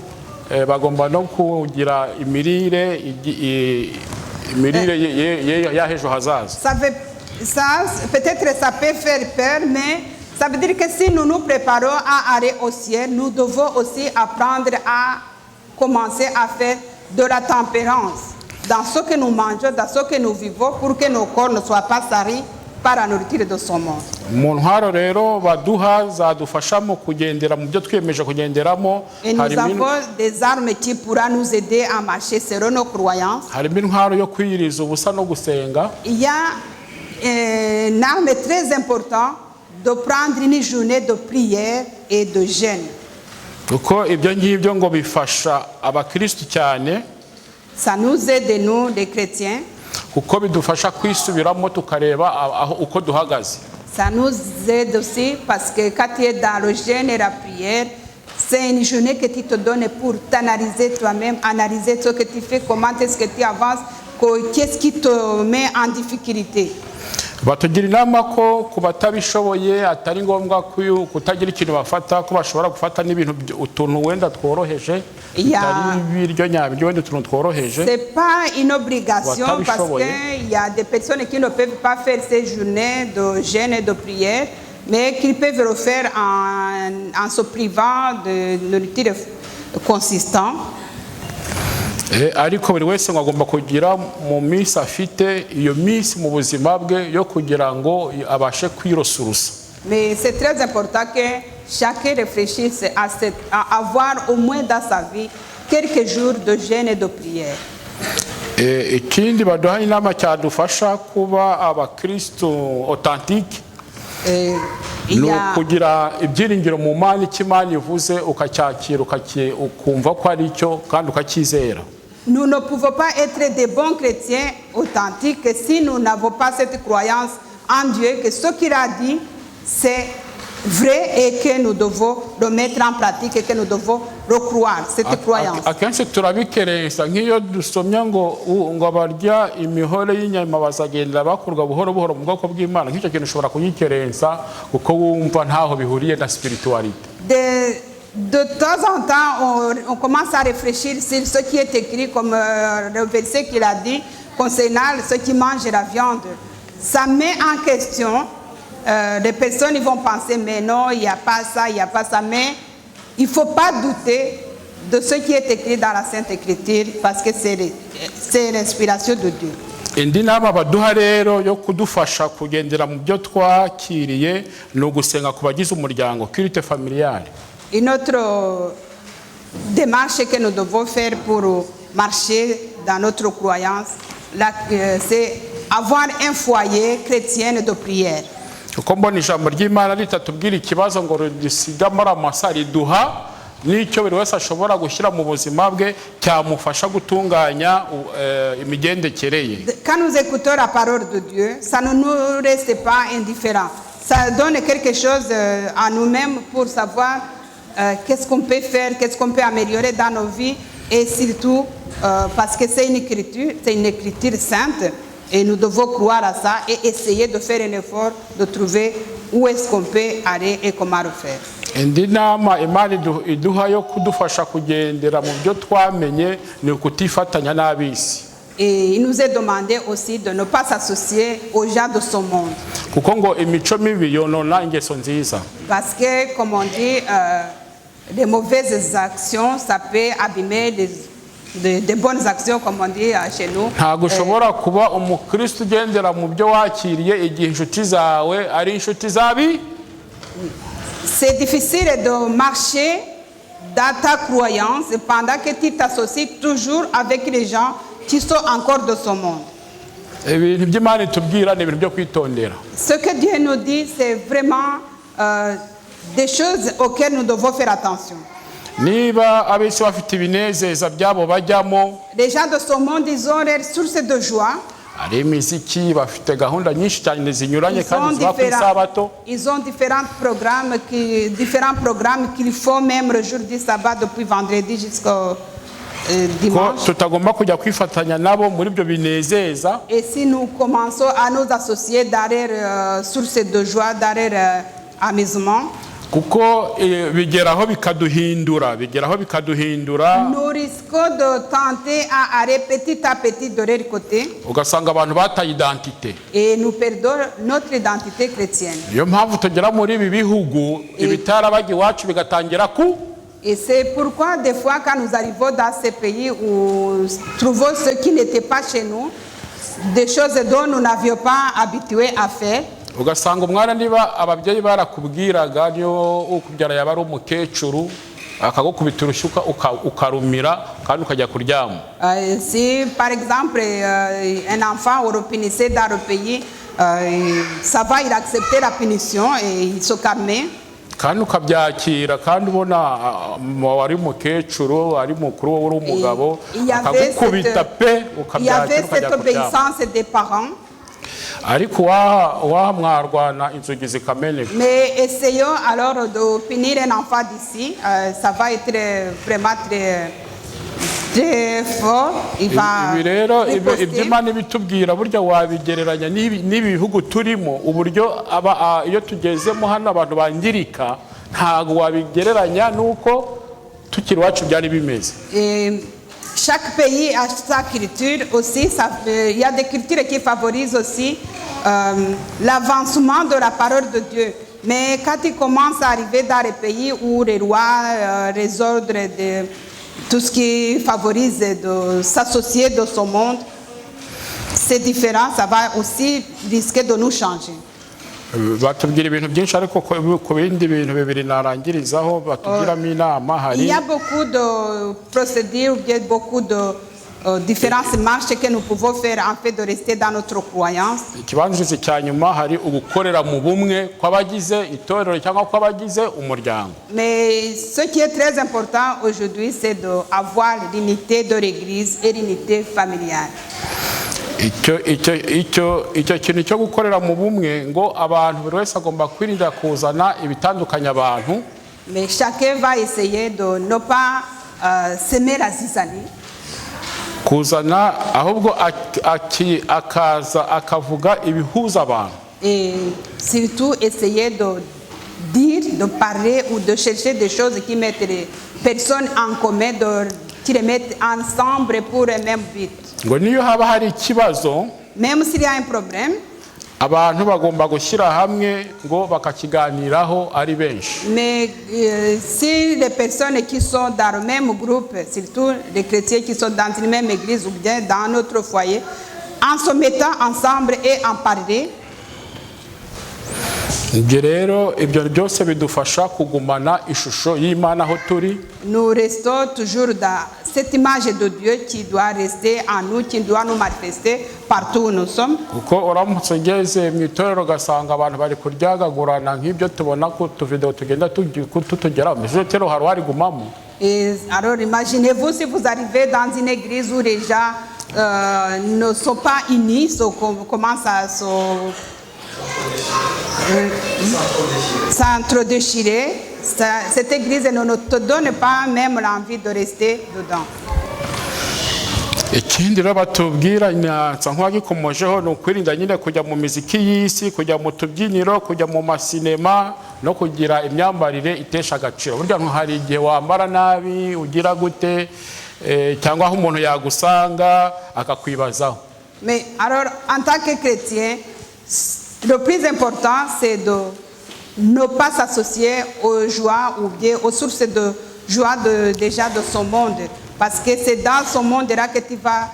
S3: bagomba no kugira imirire y'ejo hazaza.
S2: Peut-être ça peut faire peur, mais ça veut dire que si nous nous préparons à aller au ciel, nous devons aussi apprendre à commencer à faire de la tempérance dans ce que nous mangeons, dans ce que nous vivons, pour que nos corps ne soient pas salis par la nourriture de ce monde.
S3: Mu ntwaro rero baduha zadufasha mu kugendera mu byo twiyemeje kugenderamo.
S2: Et nous avons des armes qui pourra nous aider à marcher selon nos croyances.
S3: Harimo intwaro yo kwiyiriza ubusa no gusenga.
S2: Il y a une arme très importante de prendre une journée de prière et de jeûne.
S3: Kuko ibyo ngibyo ngo bifasha abakristo cyane.
S2: Ça nous aide, nous les chrétiens.
S3: Kuko bidufasha kwisubiramo tukareba uko duhagaze.
S2: Ça nous aide aussi parce que quand tu es dans le jeûne et la prière, c'est une journée que tu te donnes pour t'analyser toi-même, analyser ce que tu fais, comment est-ce que tu avances, qu'est-ce qui te met en difficulté.
S3: Batugira inama ko kubatabishoboye atari ngombwa kutagira ikintu bafata, ko bashobora gufata n'ibintu utuntu wenda tworoheje bitari biryo nyabyo wenda utuntu tworoheje.
S2: C'est pas une obligation parce que il y a des personnes qui ne peuvent pas faire ces journées de jeûne et de prière, mais qui peuvent le faire en se privant de nourriture consistante.
S3: Ariko buri wese agomba kugira mu minsi afite iyo minsi mu buzima bwe yo kugira ngo abashe kwirosurusa.
S2: Mais c'est très important que chacun réfléchisse à avoir au moins dans sa vie quelques jours de jeûne et de prière.
S3: Ikindi baduha inama cyadufasha kuba abakristo authentique no kugira ibyiringiro mu Mana ikimana ivuze ukacyakira ukumva ko ari cyo kandi ukacyizera.
S2: Nous ne pouvons pas être des bons chrétiens authentiques si nous n'avons pas cette croyance en Dieu, que ce qu'il a dit, c'est vrai et que nous devons le mettre en pratique et que nous devons le croire, cette croyance.
S3: Akenshi turabikerensa nk'iyo dusomya ngo abarya imihore y'inyama bazagenda bakurwa buhoro buhoro mu bwoko bw'Imana, nk'icyo kintu ushobora kuyikerensa kuko wumva ntaho bihuriye na spiritualité.
S2: De temps en temps, on commence à réfléchir sur ce qui est écrit, comme le verset qu'il a dit concernant ceux qui mangent la viande. Ça met en question, les personnes vont penser, mais non, il n'y a pas ça, il n'y a pas ça. Mais il ne faut pas douter de ce qui est écrit dans la Sainte Écriture, parce que c'est l'inspiration de Dieu.
S3: Indi nama baduha rero yo kudufasha kugendera mu byo twakiriye no gusenga ku bagize umuryango, culte familiale.
S2: Une autre démarche que nous devons faire pour marcher dans notre croyance, c'est avoir un foyer chrétien de prière.
S3: uko mbona ijambo ry'Imana ritatubwira ikibazo ngo risigamo amasa riduha n'icyo buri wese ashobora gushyira mu buzima bwe cyamufasha gutunganya imigendekere ye.
S2: Quand nous écoutons la parole de Dieu, ça ne nous reste pas indifférent. Ça donne quelque chose à nous-mêmes pour savoir qu'est-ce qu'on peut faire, qu'est-ce qu'on peut améliorer dans nos vies, et surtout parce que c'est une écriture sainte, et nous devons croire à ça et essayer de faire un effort de trouver où est-ce qu'on peut aller et comment le faire.
S3: Indi nama Imana iduha yo kudufasha kugendera mu byo twamenye ni ukutifatanya n'abisi.
S2: Et il nous est demandé aussi de ne pas s'associer aux gens de ce monde.
S3: Kuko ngo imico mibi yonona ingeso nziza.
S2: Parce que, comme on dit, les mauvaises actions, ça peut abîmer des bonnes actions, comme on dit chez nous.
S3: Ntabwo ushobora kuba umukristo ugendera mu byo wakiriye igihe inshuti zawe ari inshuti zabi.
S2: C'est difficile de marcher dans ta croyance pendant que tu t'associes toujours avec les gens qui sont encore de ce monde.
S3: Ibintu by'Imana itubwira ni ibintu byo kwitondera.
S2: Ce que Dieu nous dit, c'est vraiment des choses auxquelles nous devons faire attention.
S3: Niba abisi bafite ibinezeza byabo bajyamo,
S2: Les gens de ce monde, ils ont leur source de joie.
S3: ari imiziki, bafite gahunda nyinshi cyane zinyuranye kandi ziba ku isabato.
S2: Ils ont différents programmes qu'ils font même le jour du sabbat depuis vendredi jusqu'au dimanche.
S3: Ko tutagomba kujya kwifatanya nabo muri ibyo binezeza.
S2: Et si nous commençons à nous associer dans leur source de joie, dans leur amusement,
S3: Kuko bigeraho bikaduhindura.
S2: nous risquons de tenter à aller petit à petit de leur côté
S3: Ugasanga abantu bataye identité.
S2: et nous perdons notre identité chrétienne.
S3: Niyo mpamvu tugera muri ibi bihugu ibitarabaga iwacu bigatangira ku.
S2: Et c'est pourquoi des fois quand nous arrivons dans ces pays où trouvons ce qui n'était pas chez nous, des choses dont nous n'avions pas habitué à faire,
S3: Ugasanga umwana niba ababyeyi barakubwiraga niyo ukubyara yaba ari umukecuru akagukubita urushyuka ukarumira kandi ukajya kuryama.
S2: si par exemple un enfant européenissait dans le pays, ça va, il acceptait la punition et il se calmait.
S3: Kandi ukabyakira kandi ubona wari umukecuru ari mukuru wowe uri umugabo akagukubita pe
S2: Il y avait
S3: ukabyakira
S2: cette
S3: ukajya kuryama.
S2: obéissance des parents.
S3: Ariko waha mwarwana inzugi zikameneka.
S2: Mais essayons alors de punir un enfant d'ici. Ça va être vraiment très fort. Il va
S3: Ibi rero
S2: riposter.
S3: ibyo Imana ibitubwira burya wabigereranya n'ibi bihugu turimo uburyo iyo tugezemo hano abantu bangirika ntago wabigereranya nuko tukiri wacu byari bimeze.
S2: Chaque pays a sa culture aussi. Il y a des cultures qui favorisent aussi l'avancement de la parole de Dieu. Mais quand il commence à arriver dans les pays où les lois, les ordres, tout ce qui favorise de s'associer de ce monde, c'est différent. Ça va aussi risquer de nous changer.
S3: Batubwira ibintu byinshi ariko ku bindi bintu bibiri narangirizaho batugiramo inama hari.
S2: Il y a beaucoup de procédures, beaucoup de différentes marches que nous pouvons faire en fait de rester dans notre croyance.
S3: Ikibanziriza cya nyuma hari ugukorera mu bumwe kw'abagize itorero cyangwa kw'abagize umuryango.
S2: Mais ce qui est très important aujourd'hui, c'est d'avoir l'unité de l'église et l'unité familiale.
S3: Icyo kintu cyo gukorera mu bumwe ngo abantu buri wese agomba kwirinda kuzana ibitandukanya abantu.
S2: Mais chacun va essayer de ne pas s'aimer la zizanie.
S3: Kuzana ahubwo akaza akavuga ibihuza abantu.
S2: Et surtout essayer de dire, de parler ou de chercher des choses qui mettent les personnes en commun, qui les mettent ensemble pour un même but.
S3: Ngo niyo haba hari ikibazo,
S2: même s'il y a un problème,
S3: abantu bagomba gushyira hamwe ngo bakakiganiraho ari benshi.
S2: Mais si les personnes qui sont dans le même groupe, surtout les chrétiens qui sont dans une même église ou bien dans notre foyer, en se mettant ensemble et en parler,
S3: rero ibyo byose bidufasha kugumana ishusho y'Imana aho turi.
S2: nous restons toujours dans cette image de Dieu qui doit rester en nous, qui doit nous manifester partout où nous sommes.
S3: kuko uramutse ugeze mu itorero ugasanga abantu bari kuryagagurana nk'ibyo tubona ku tuvidewo tugenda tutugeraho mbese rero hari warigumamo.
S2: Et alors imaginez-vous si vous arrivez dans une église où les gens ne sont pas unis, commencent à s'entre-déchirer. Cette église ne te donne pas même l'envie de rester dedans.
S3: Ikindi rero batubwira nsa nk'uwagikomojeho ni ukwirinda nyine kujya mu miziki y'isi, kujya mu tubyiniro, kujya mu masinema no kugira imyambarire itesha agaciro. Burya hari igihe wambara nabi ugira gute cyangwa aho umuntu yagusanga akakwibazaho.
S2: Mais alors en tant que chrétien, le plus important c'est de ne pas s'associer aux joies ou bien aux sources de joie déjà de son monde. Parce que c'est dans ce monde-là que tu vas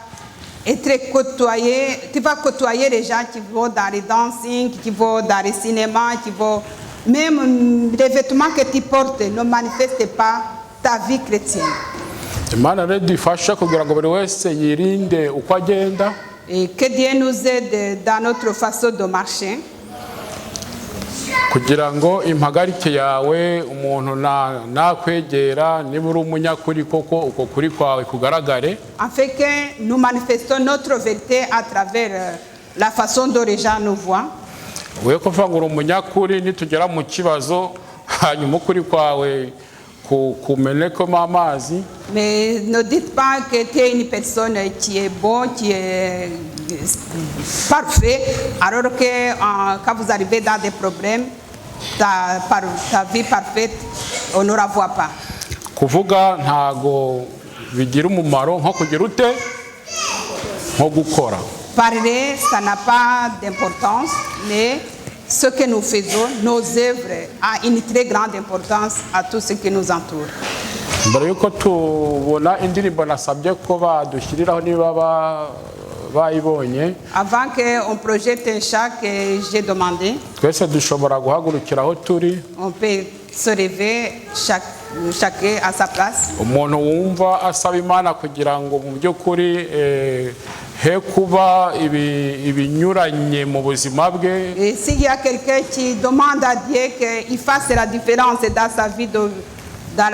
S2: être côtoyé, tu vas côtoyer les gens qui vont dans les dancing, qui vont dans les cinémas, qui vont... Même les vêtements que tu portes ne manifestent pas ta vie chrétienne.
S3: Imana rero dufasha kugira ngo buri wese yirinde uko agenda.
S2: Et que Dieu nous aide dans notre façon de marcher.
S3: Kugira ngo impagarike yawe umuntu nakwegera niba uri umunyakuri koko uko kuri kwawe kugaragare.
S2: Afin que nous manifestons notre vérité à travers la façon dont les gens nous voient.
S3: We kuvuga ngo uri umunyakuri nitugera mu kibazo hanyuma ukuri kwawe kumenekemo amazi.
S2: Mais ne dites pas que tu es une personne qui est bonne, qui est parfait, alors que quand vous arrivez dans des problèmes, ta vie parfaite, on ne la voit pas.
S3: Kuvuga ntago bigira umumaro nko kugira ute nko gukora.
S2: Parler, ça n'a pas d'importance, mais ce que nous faisons, nos œuvres, a une très grande importance à tout ce qui nous entoure.
S3: Mbere yuko tubona indirimbo nasabye ko badushyiriraho niba bayibonye.
S2: Avant qu'on projette un chant que j'ai demandé,
S3: twese dushobora guhagurukira aho turi.
S2: on peut se lever chacun à sa place.
S3: Umuntu wumva asaba Imana kugira ngo mu by'ukuri he kuba ibinyuranye mu buzima bwe.
S2: Et s'il y a quelqu'un qui demande à Dieu qu'il fasse la différence dans sa vie, dans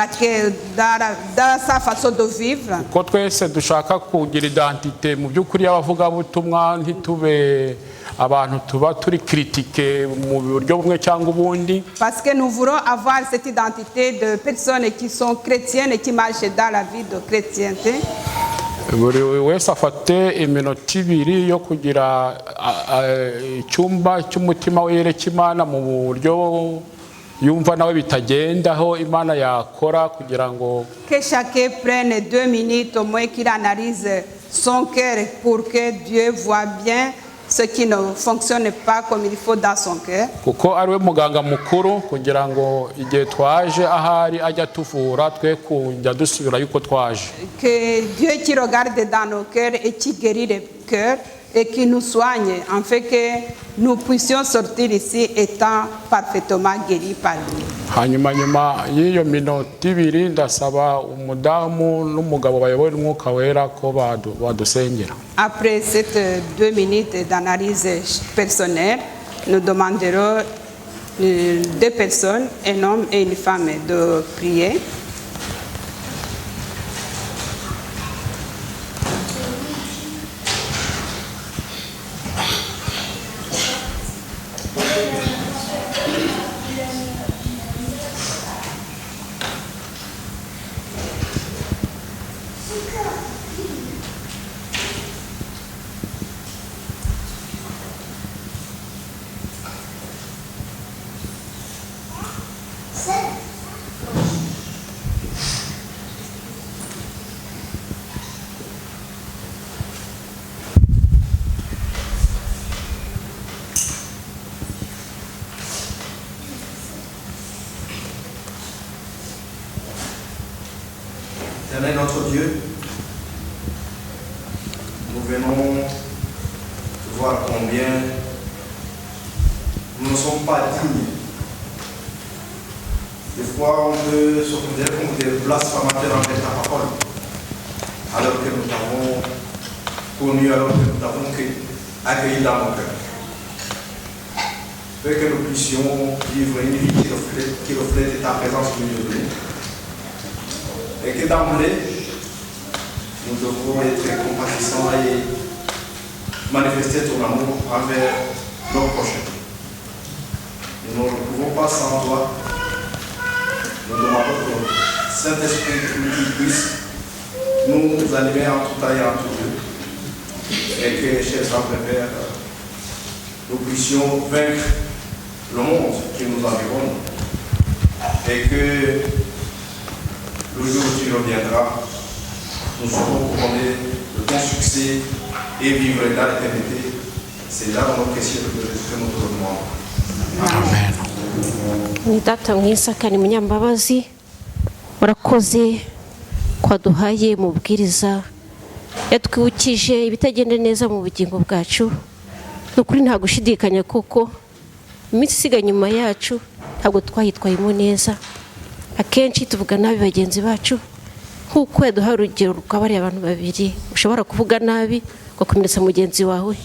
S2: sa façon de vivre.
S3: Ko twese dushaka kugira identité mu by'ukuri y'abavugabutumwa ntitube abantu tuba turi critique mu buryo bumwe cyangwa ubundi.
S2: Parce que nous voulons avoir cette identité de personnes qui sont chrétiennes et qui marchent dans la vie de chrétienté.
S3: Buri wese afate iminota ibiri yo kugira icyumba cy'umutima we yereka Imana mu buryo yumva nawe bitagendaho Imana yakora kugira ngo.
S2: Que chacun prenne 2 minutes au moins qu'il analyse son cœur pour que Dieu voit bien ce qui ne fonctionne pas comme il faut dans son cœur.
S3: Kuko ariwe muganga mukuru kugira ngo igihe twaje ahari ajya tuvura twe kujya dusubira yuko twaje.
S2: Que Dieu qui regarde dans nos cœurs et qui guérit les cœurs et qui nous soigne, en fait que nous puissions sortir ici étant parfaitement guéris par lui.
S3: Hanyuma nyuma y'iyo minota ibiri ndasaba umudamu n'umugabo bayoboye umwuka wera ko badusengera.
S2: Après ces 2 minutes d'analyse personnelle, nous demanderons 2 personnes, un homme et une femme, de prier.
S5: Éternel notre Dieu, nous venons voir combien nous ne sommes pas dignes. Des fois, on peut se considérer comme des blasphémateurs envers ta parole. alors que nous t'avons connu, alors que nous t'avons accueilli dans nos cœurs. Fais que nous puissions vivre une vie qui reflète ta présence au milieu de nous. Et que d'emblée, nous devons être compatissants et manifester ton amour envers nos prochains. Nous ne pouvons pas sans toi. Nous demandons que le Saint-Esprit qui puisse nous animer en tout temps et en tout lieu. Et que, chers frères et pères, nous puissions vaincre le monde qui nous environne. Et que le jour où tu reviendras, nous serons couronnés de ton succès et vivre dans l'éternité. C'est là dans notre ciel que nous te demandons.
S3: Amen.
S6: Ni data mwiza kandi munyambabazi, warakoze kwaduhaye mubwiriza yatwibukije ibitagenda neza mu bugingo bwacu. Nukuri nta gushidikanya kuko iminsi isiga nyuma yacu ntabwo twahitwayemo neza. Akenshi tuvuga nabi bagenzi bacu, nkuko yaduhaye urugero rw'abari abantu babiri ushobora kuvuga nabi ugakomeretsa mugenzi wawe,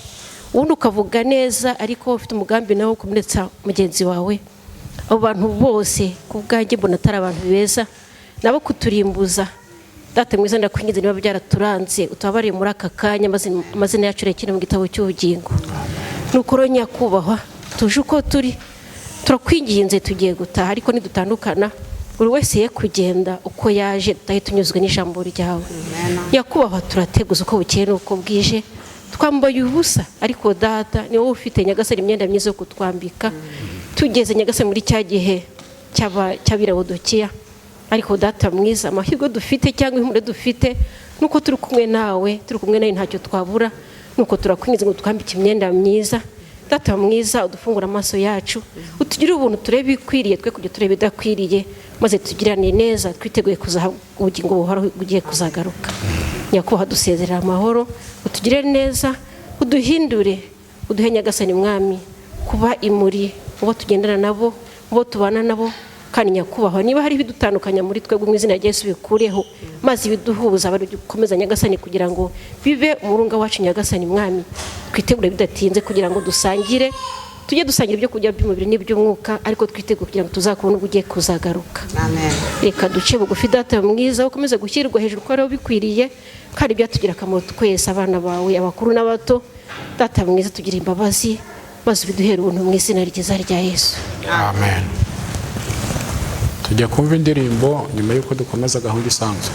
S6: ubundi ukavuga neza ariko ufite umugambi nawe ukomeretsa mugenzi wawe. Abo bantu bose ku bwanjye mbona atari abantu beza, nabo kuturimbuza. Data mwiza ndakwingiza niba byaraturanze utabariye muri aka kanya amazina yacu rekene mu gitabo cy'ubugingo. Nuko nyakubahwa tuje uko turi, turakwinginze tugiye gutaha, ariko nidutandukana buri wese ye kugenda uko yaje, tutahe tunyuzwe n'ijambo ryawe. Nyakubahwa turateguza uko bukeye n'uko bwije, twambaye ubusa ariko data ni wowe ufite nyagasani imyenda myiza yo kutwambika. Tugeze nyagasani muri cya gihe cy'abirawodokiya, ariko data mwiza amahirwe dufite cyangwa impumure dufite nuko turi kumwe nawe, turi kumwe nawe ntacyo twabura. Nuko turakwingiza ngo twambike imyenda myiza. Data mwiza udufungura amaso yacu, utugire ubuntu turebe ikwiriye twe kujya turebe idakwiriye, maze tugirane neza twiteguye kuzaha ubugingo buhoraho ugiye kuzagaruka. Nyakubahwa dusezerera amahoro, utugire neza, uduhindure, uduhe nyagasani mwami kuba imuri ubo tugendana nabo, ubo tubana nabo. Kandi nyakubahwa niba hari ibidutandukanya muri twebwe mu izina rya Yesu bikureho, maze ibiduhuza bari gukomeza nyagasani kugira ngo bibe umurunga wacu nyagasani mwami. Twitegure bidatinze kugira ngo dusangire, tujye dusangira ibyo kurya by'umubiri n'iby'umwuka, ariko twitegure kugira ngo tuzakubone ubwo ugiye kuzagaruka.
S2: Amen.
S6: Reka duce bugufi data mwiza, ukomeze gushyirwa hejuru ko ariho bikwiriye, kandi byatugira akamaro twese, abana bawe abakuru n'abato. Data mwiza tugira imbabazi, maze ubiduhere ubuntu mu izina ryiza rya Yesu.
S3: Amen. Tujya kumva indirimbo nyuma yuko dukomeza gahunda isanzwe.